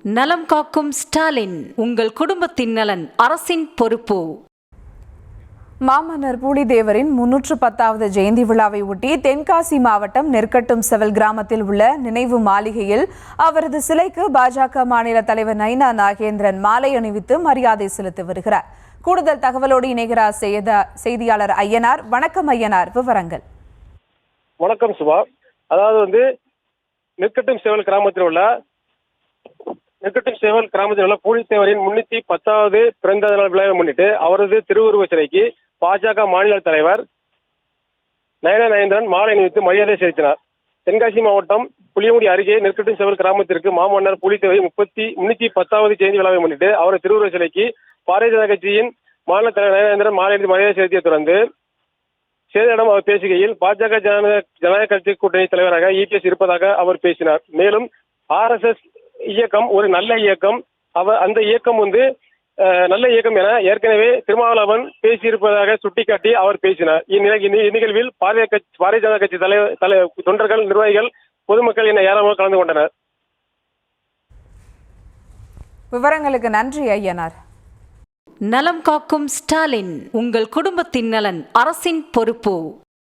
நலம் காக்கும் ஸ்டாலின், உங்கள் குடும்பத்தின் நலன் அரசின் பொறுப்பு. மாமன்னர் பூலித்தேவரின் 310வது ஜெயந்தி விழாவை ஒட்டி தென்காசி மாவட்டம் நெற்கட்டும் செவல் கிராமத்தில் உள்ள நினைவு மாளிகையில் அவரது சிலைக்கு பாஜக மாநில தலைவர் நைனா நாகேந்திரன் மாலை அணிவித்து மரியாதை செலுத்தி வருகிறார். கூடுதல் தகவலோடு இணைகிறார் செய்தியாளர் ஐயனார். வணக்கம் ஐயனார், விவரங்கள். வணக்கம் சுபா. அதாவது நெற்கட்டும் செவல் கிராமத்தில் உள்ள பூலித்தேவரின் 310வது பிறந்த நாள் விழாவை முன்னிட்டு அவரது திருவுருவ சிலைக்கு பாஜக மாநில தலைவர் நயனா நாகேந்திரன் மாலை அணிவித்து மரியாதை செலுத்தினார். தென்காசி மாவட்டம் புளியங்குடி அருகே நெற்கட்டும் செவல் கிராமத்திற்கு மாமன்னர் பூலித்தேவரின் 310வது ஜெயந்தி விழாவை முன்னிட்டு அவரது திருவுருவ சிலைக்கு பாரதிய ஜனதா கட்சியின் மாநில தலைவர் நயனா நாகேந்திரன் மாலை அணிவித்து மரியாதை செலுத்திய தொடர்ந்து செய்தியாளர்களிடம் அவர் பேசுகையில் பாஜக ஜனநாயக கட்சி கூட்டணி தலைவராக இபிஎஸ் இருப்பதாக அவர் பேசினார். மேலும் RSS இயக்கம் ஒரு நல்ல இயக்கம், அந்த இயக்கம் நல்ல இயக்கம் என ஏற்கனவே திருமாவளவன் பேசியிருப்பதாக சுட்டிக்காட்டி அவர் பேசினார். இந்நிகழ்வில் பாரதிய ஜனதா கட்சி தொண்டர்கள், நிர்வாகிகள், பொதுமக்கள் என ஏராளமாக கலந்து கொண்டனர். விவரங்களுக்கு நன்றி ஐயனார். நலம் காக்கும் ஸ்டாலின், உங்கள் குடும்பத்தின் நலன் அரசின் பொறுப்பு.